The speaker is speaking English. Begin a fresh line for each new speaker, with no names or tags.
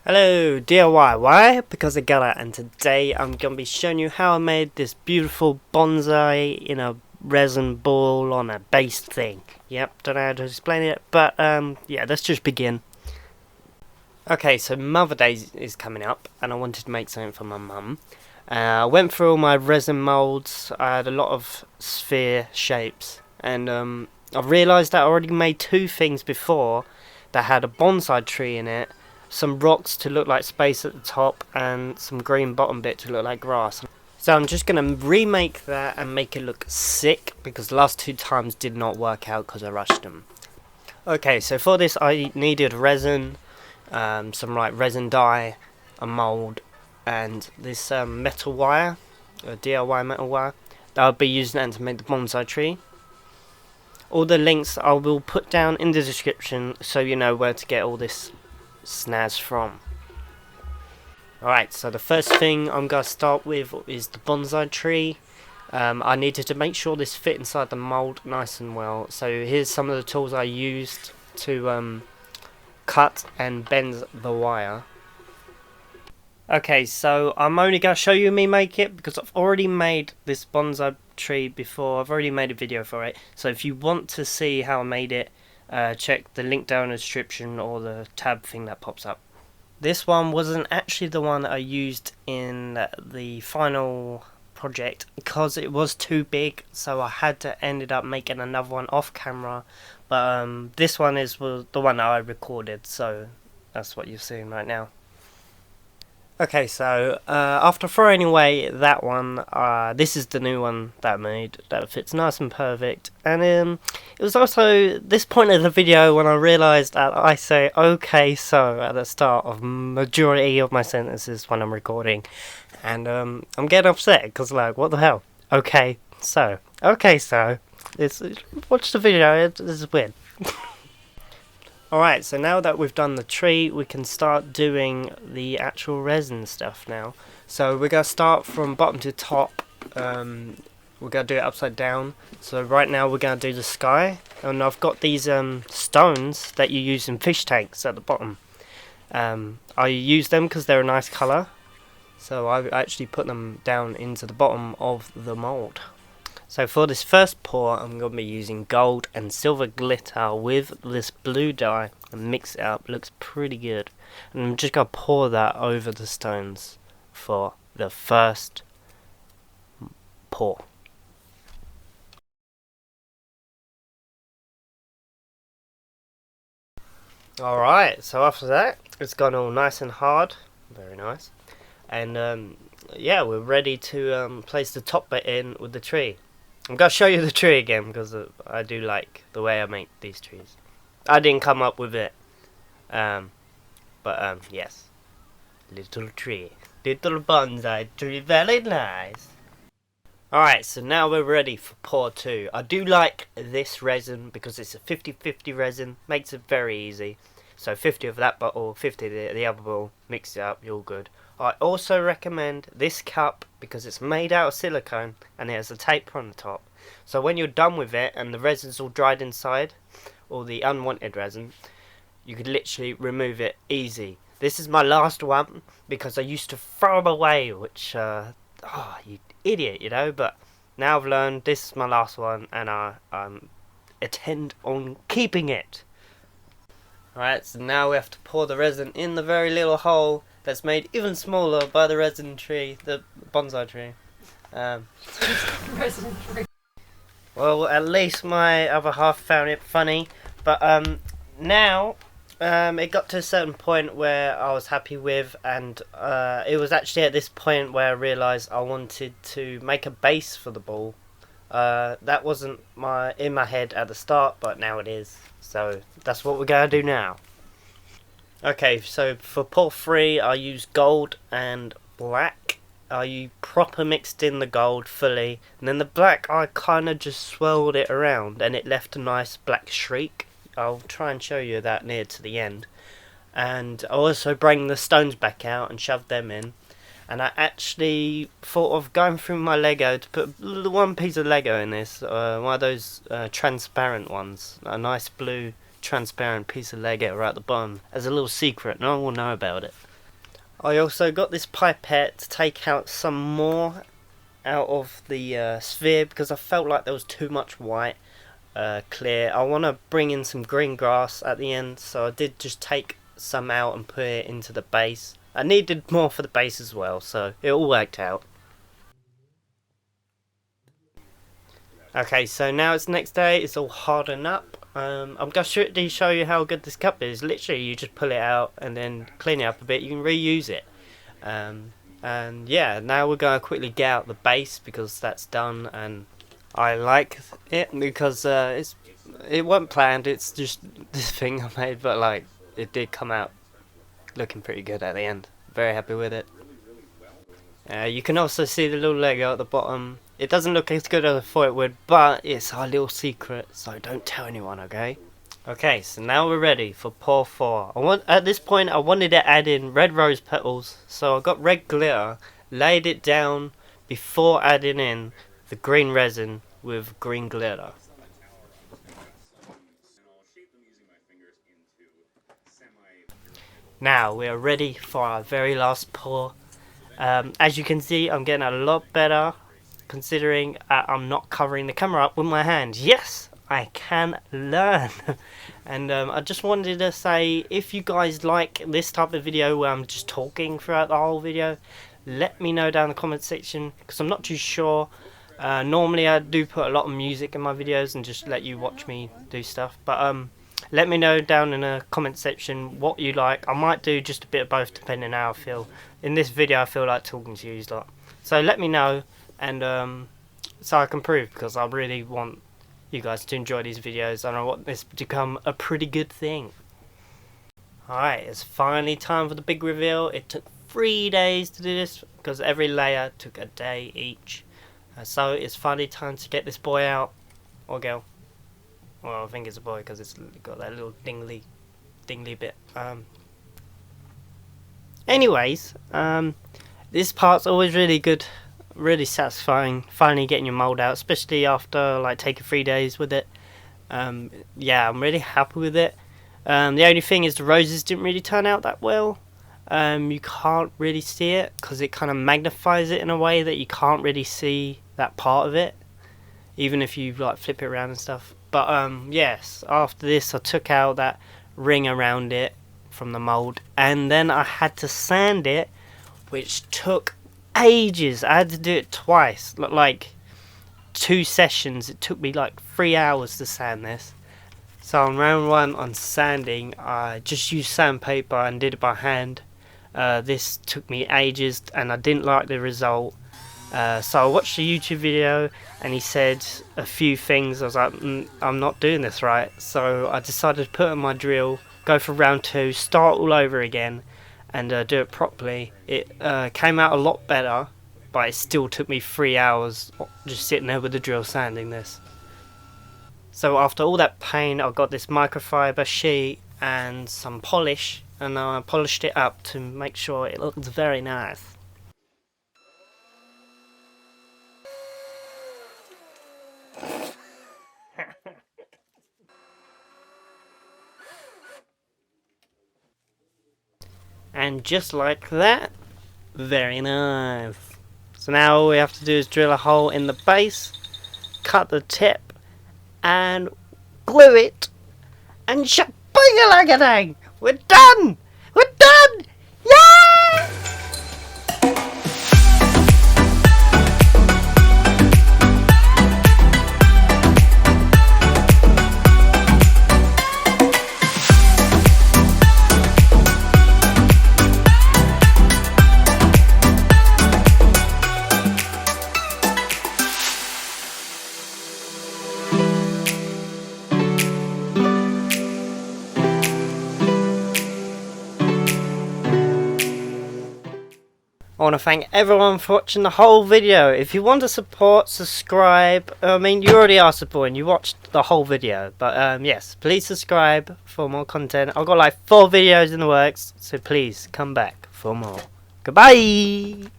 Hello DIY, why? Because I got it, and today I'm going to be showing you how I made this beautiful bonsai in a resin ball on a base thing. Yep, don't know how to explain it, but yeah, let's just begin. Okay, so Mother Day is coming up, and I wanted to make something for my mum. I went through all my resin molds. I had a lot of sphere shapes, and I realised that I already made two things before that had a bonsai tree in it, some rocks to look like space at the top, and some green bottom bit to look like grass. So I'm just going to remake that and make it look sick, because the last two times did not work out because I rushed them. Okay, so for this I needed resin, some resin dye, a mould, and this metal wire, a DIY metal wire, that I'll be using that to make the bonsai tree. All the links I will put down in the description so you know where to get all this snaz from. Alright, so the first thing I'm going to start with is the bonsai tree. I needed to make sure this fit inside the mould nice and well, so here's some of the tools I used to cut and bend the wire. Okay, so I'm only going to show you me make it because I've already made this bonsai tree before. I've already made a video for it, so if you want to see how I made it, check the link down in the description or the tab thing that pops up. This one wasn't actually the one that I used in the final project because it was too big, so I had to ended up making another one off camera, but this one was the one that I recorded, so that's what you're seeing right now. Okay, so after throwing away that one, this is the new one that I made that fits nice and perfect. And it was also this point of the video when I realised that I say "okay, so" at the start of majority of my sentences when I'm recording, and I'm getting upset because like, what the hell? Okay, so it's watch the video. This is weird. Alright, so now that we've done the tree, we can start doing the actual resin stuff now. So we're going to start from bottom to top. We're going to do it upside down. So right now we're going to do the sky. And I've got these stones that you use in fish tanks at the bottom. I use them because they're a nice colour. So I actually put them down into the bottom of the mould. So for this first pour, I'm going to be using gold and silver glitter with this blue dye and mix it up. It looks pretty good. And I'm just going to pour that over the stones for the first pour. Alright, so after that, it's gone all nice and hard. Very nice. And yeah, we're ready to place the top bit in with the tree. I'm going to show you the tree again because I do like the way I make these trees. I didn't come up with it. But yes. Little tree. Little bonsai tree. Very nice. Alright, so now we're ready for pour 2. I do like this resin because it's a 50-50 resin. Makes it very easy. So 50 of that bottle, 50 of the other bottle. Mix it up, you're good. I also recommend this cup because it's made out of silicone and it has a taper on the top. So when you're done with it and the resin's all dried inside, or the unwanted resin, you could literally remove it easy. This is my last one because I used to throw them away, which, you idiot, you know, but now I've learned this is my last one and I intend on keeping it. Alright, so now we have to pour the resin in the very little hole that's made even smaller by the resin tree, the bonsai tree.
Resin tree.
Well, at least my other half found it funny, but now it got to a certain point where I was happy with, and it was actually at this point where I realised I wanted to make a base for the ball. That wasn't in my head at the start, but now it is. So that's what we're going to do now. Okay, so for pour 3 I use gold and black. I proper mixed in the gold fully, and then the black I kind of just swirled it around and it left a nice black streak. I'll try and show you that near to the end. And I also bring the stones back out and shove them in. And I actually thought of going through my Lego to put one piece of Lego in this, one of those transparent ones, a nice blue transparent piece of Lego right at the bottom as a little secret. No one will know about it. I also got this pipette to take out some more out of the sphere because I felt like there was too much white clear. I want to bring in some green grass at the end, so I did just take some out and put it into the base. I needed more for the base as well, so it all worked out. Okay, so now it's the next day, it's all hardened up. I'm going to strictly show you how good this cup is. Literally, you just pull it out and then clean it up a bit. You can reuse it. And yeah, now we're going to quickly get out the base because that's done. And I like it because it wasn't planned. It's just this thing I made, but like it did come out looking pretty good at the end. Very happy with it. You can also see the little Lego at the bottom. It doesn't look as good as I thought it would, but it's our little secret, so don't tell anyone, okay? Okay, so now we're ready for pour 4. At this point, I wanted to add in red rose petals, so I got red glitter, laid it down before adding in the green resin with green glitter. Now we are ready for our very last pour. As you can see, I'm getting a lot better considering I'm not covering the camera up with my hand. Yes, I can learn. And I just wanted to say, if you guys like this type of video where I'm just talking throughout the whole video, let me know down in the comment section because I'm not too sure. Normally I do put a lot of music in my videos and just let you watch me do stuff, but let me know down in the comment section what you like. I might do just a bit of both depending on how I feel. In this video I feel like talking to you lot. So let me know, and so I can prove, because I really want you guys to enjoy these videos and I want this to become a pretty good thing. Alright, it's finally time for the big reveal. It took 3 days to do this because every layer took a day each. So it's finally time to get this boy out, or girl. Well, I think it's a boy because it's got that little dingly bit. Anyways, this part's always really good, really satisfying, finally getting your mold out, especially after like taking 3 days with it. Yeah, I'm really happy with it. The only thing is the roses didn't really turn out that well. You can't really see it because it kind of magnifies it in a way that you can't really see that part of it, even if you like flip it around and stuff. But yes, after this I took out that ring around it from the mold, and then I had to sand it, which took ages. I had to do it twice, like 2 sessions. It took me like 3 hours to sand this. So on round 1 on sanding, I just used sandpaper and did it by hand. This took me ages and I didn't like the result. So I watched a YouTube video and he said a few things. I was like, I'm not doing this right. So I decided to put in my drill, go for round 2, start all over again, and do it properly. It came out a lot better, but it still took me 3 hours just sitting there with the drill sanding this. So after all that pain, I got this microfiber sheet and some polish, and I polished it up to make sure it looks very nice. And just like that, very nice. So now all we have to do is drill a hole in the base, cut the tip, and glue it, and shabang-a-lang-a-dang! We're done! We're done! Yay! I want to thank everyone for watching the whole video. If you want to support, subscribe. I mean, you already are supporting. You watched the whole video. But yes, please subscribe for more content. I've got like 4 videos in the works, so please come back for more. Goodbye!